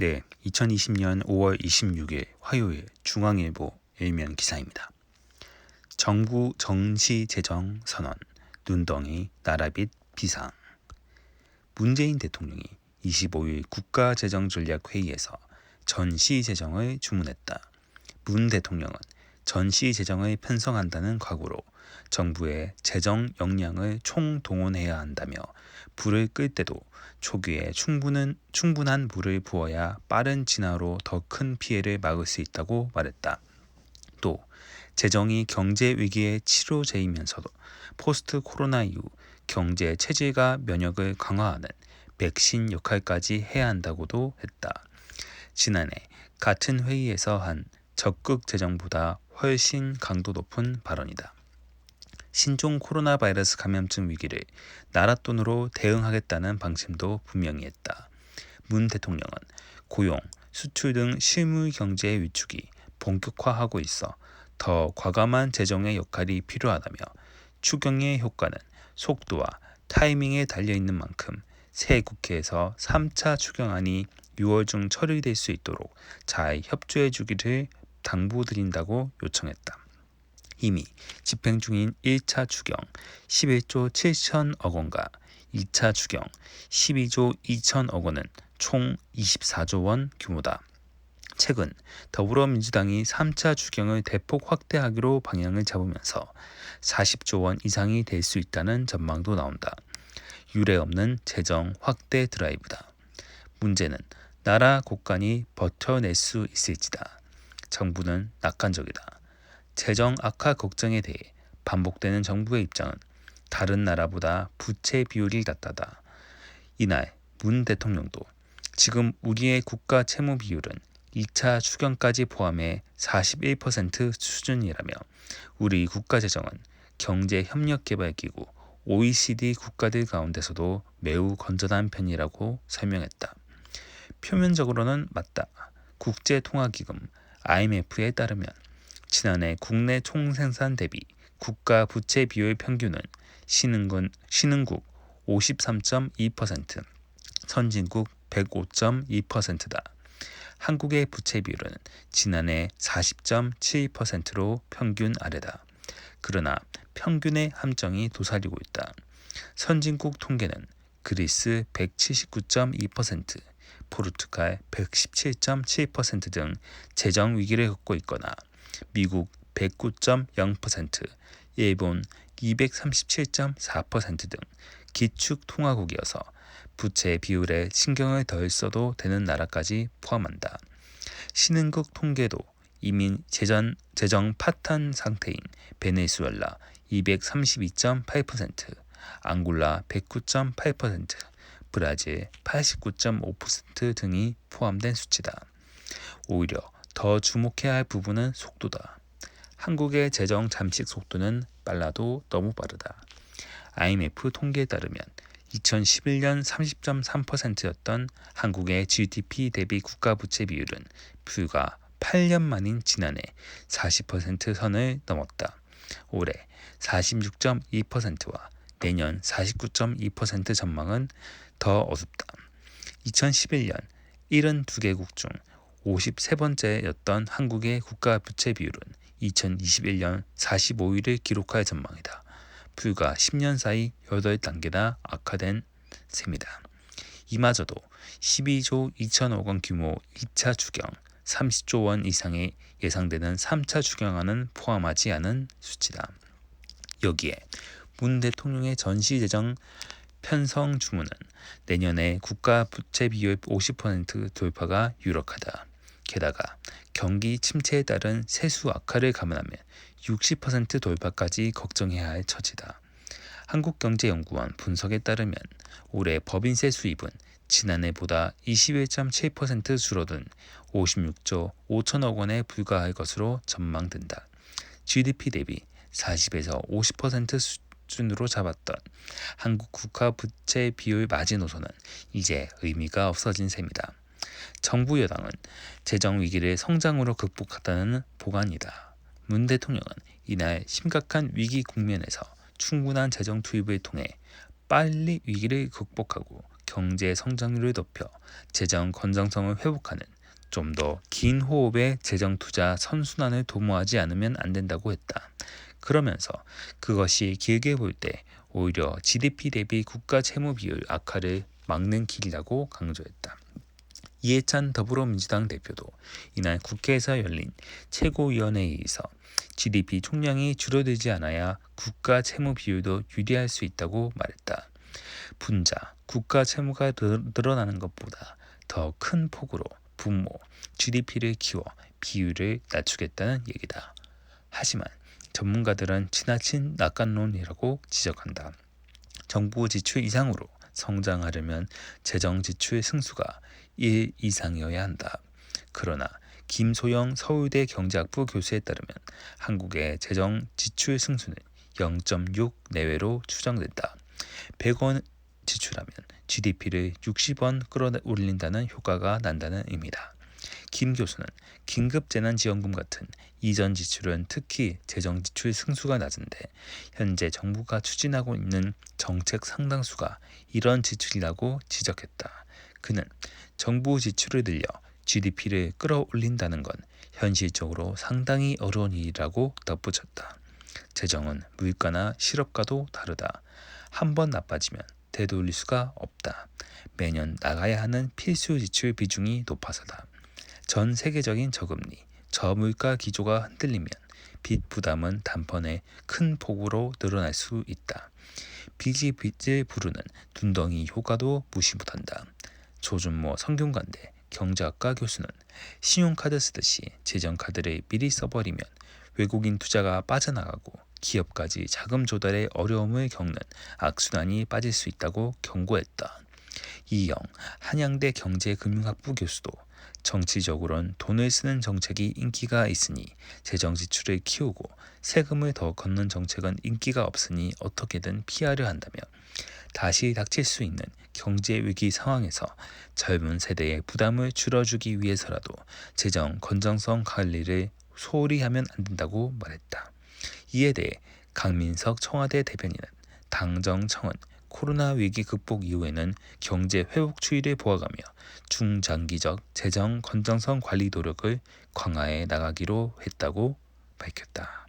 네, 2020년 5월 26일 화요일 중앙일보 일면 기사입니다. 정부 정시재정 선언, 눈덩이 나라빚 비상. 문재인 대통령이 25일 국가재정전략회의에서 전시재정을 주문했다. 문 대통령은 전시재정을 편성한다는 각오로 정부의 재정 역량을 총동원해야 한다며 불을 끌 때도 초기에 충분한 물을 부어야 빠른 진화로 더 큰 피해를 막을 수 있다고 말했다. 또 재정이 경제 위기의 치료제이면서도 포스트 코로나 이후 경제 체질과 면역을 강화하는 백신 역할까지 해야 한다고도 했다. 지난해 같은 회의에서 한 적극 재정보다 훨씬 강도 높은 발언이다. 신종 코로나 바이러스 감염증 위기를 나라 돈으로 대응하겠다는 방침도 분명히 했다. 문 대통령은 고용, 수출 등 실물 경제 위축이 본격화하고 있어 더 과감한 재정의 역할이 필요하다며 추경의 효과는 속도와 타이밍에 달려있는 만큼 새 국회에서 3차 추경안이 6월 중 처리될 수 있도록 잘 협조해 주기를 당부드린다고 요청했다. 이미 집행 중인 1차 추경 11조 7천억 원과 2차 추경 12조 2천억 원은 총 24조 원 규모다. 최근 더불어민주당이 3차 추경을 대폭 확대하기로 방향을 잡으면서 40조 원 이상이 될 수 있다는 전망도 나온다. 유례없는 재정 확대 드라이브다. 문제는 나라 곳간이 버텨낼 수 있을지다. 정부는 낙관적이다. 재정 악화 걱정에 대해 반복되는 정부의 입장은 다른 나라보다 부채 비율이 낮다다. 이날 문 대통령도 지금 우리의 국가 채무 비율은 2차 추경까지 포함해 41% 수준이라며 우리 국가재정은 경제협력개발기구 OECD 국가들 가운데서도 매우 건전한 편이라고 설명했다. 표면적으로는 맞다. 국제통화기금 IMF에 따르면 지난해 국내 총생산 대비 국가 부채 비율 평균은 신흥국 53.2%, 선진국 105.2%다. 한국의 부채 비율은 지난해 40.7%로 평균 아래다. 그러나 평균의 함정이 도사리고 있다. 선진국 통계는 그리스 179.2%, 포르투갈 117.7% 등 재정 위기를 겪고 있거나 미국 109.0%, 일본 237.4% 등 기축 통화국이어서 부채 비율에 신경을 덜 써도 되는 나라까지 포함한다. 신흥국 통계도 이미 재정 파탄 상태인 베네수엘라 232.8%, 앙골라 109.8%, 브라질 89.5% 등이 포함된 수치다. 오히려 더 주목해야 할 부분은 속도다. 한국의 재정 잠식 속도는 빨라도 너무 빠르다. IMF 통계에 따르면 2011년 30.3%였던 한국의 GDP 대비 국가 부채 비율은 불과 8년 만인 지난해 40% 선을 넘었다. 올해 46.2%와 내년 49.2% 전망은 더 어둡다. 2011년 72개국 중 53번째였던 한국의 국가 부채 비율은 2021년 45위를 기록할 전망이다. 불과 10년 사이 8단계나 악화된 셈이다. 이마저도 12조 2천억 원 규모 2차 추경, 30조 원 이상의 예상되는 3차 추경안은 포함하지 않은 수치다. 여기에 문 대통령의 전시재정 편성 주문은 내년에 국가 부채 비율 50% 돌파가 유력하다. 게다가 경기 침체에 따른 세수 악화를 감안하면 60% 돌파까지 걱정해야 할 처지다. 한국경제연구원 분석에 따르면 올해 법인세 수입은 지난해보다 21.7% 줄어든 56조 5천억 원에 불과할 것으로 전망된다. GDP 대비 40에서 50% 수준으로 잡았던 한국 국가 부채 비율 마지노선은 이제 의미가 없어진 셈이다. 정부 여당은 재정 위기를 성장으로 극복하다는 보관이다. 문 대통령은 이날 심각한 위기 국면에서 충분한 재정 투입을 통해 빨리 위기를 극복하고 경제 성장률을 높여 재정 건전성을 회복하는 좀 더 긴 호흡의 재정 투자 선순환을 도모하지 않으면 안 된다고 했다. 그러면서 그것이 길게 볼 때 오히려 GDP 대비 국가 채무 비율 악화를 막는 길이라고 강조했다. 이해찬 더불어민주당 대표도 이날 국회에서 열린 최고위원회에서 GDP 총량이 줄어들지 않아야 국가 채무 비율도 유지할 수 있다고 말했다. 분자, 국가 채무가 늘어나는 것보다 더 큰 폭으로 분모, GDP를 키워 비율을 낮추겠다는 얘기다. 하지만 전문가들은 지나친 낙관론이라고 지적한다. 정부 지출 이상으로 성장하려면 재정 지출 승수가 1 이상이어야 한다. 그러나 김소영 서울대 경제학부 교수에 따르면 한국의 재정 지출 승수는 0.6 내외로 추정된다. 100원 지출하면 GDP를 60원 끌어올린다는 효과가 난다는 의미다. 김 교수는 긴급재난지원금 같은 이전 지출은 특히 재정 지출 승수가 낮은데 현재 정부가 추진하고 있는 정책 상당수가 이런 지출이라고 지적했다. 그는 정부 지출을 늘려 GDP를 끌어올린다는 건 현실적으로 상당히 어려운 일이라고 덧붙였다. 재정은 물가나 실업과도 다르다. 한 번 나빠지면 되돌릴 수가 없다. 매년 나가야 하는 필수 지출 비중이 높아서다. 전 세계적인 저금리, 저물가 기조가 흔들리면 빚 부담은 단번에 큰 폭으로 늘어날 수 있다. 빚이 빚을 부르는 둔덩이 효과도 무시 못한다. 조준모 성균관대 경제학과 교수는 신용카드 쓰듯이 재정카드를 미리 써버리면 외국인 투자가 빠져나가고 기업까지 자금 조달에 어려움을 겪는 악순환이 빠질 수 있다고 경고했다. 이영 한양대 경제금융학부 교수도 정치적으론 돈을 쓰는 정책이 인기가 있으니 재정 지출을 키우고 세금을 더 걷는 정책은 인기가 없으니 어떻게든 피하려 한다며 다시 닥칠 수 있는 경제 위기 상황에서 젊은 세대의 부담을 줄여주기 위해서라도 재정 건전성 관리를 소홀히 하면 안 된다고 말했다. 이에 대해 강민석 청와대 대변인은 당정청은 코로나 위기 극복 이후에는 경제 회복 추이를 보아가며 중장기적 재정 건전성 관리 노력을 강화해 나가기로 했다고 밝혔다.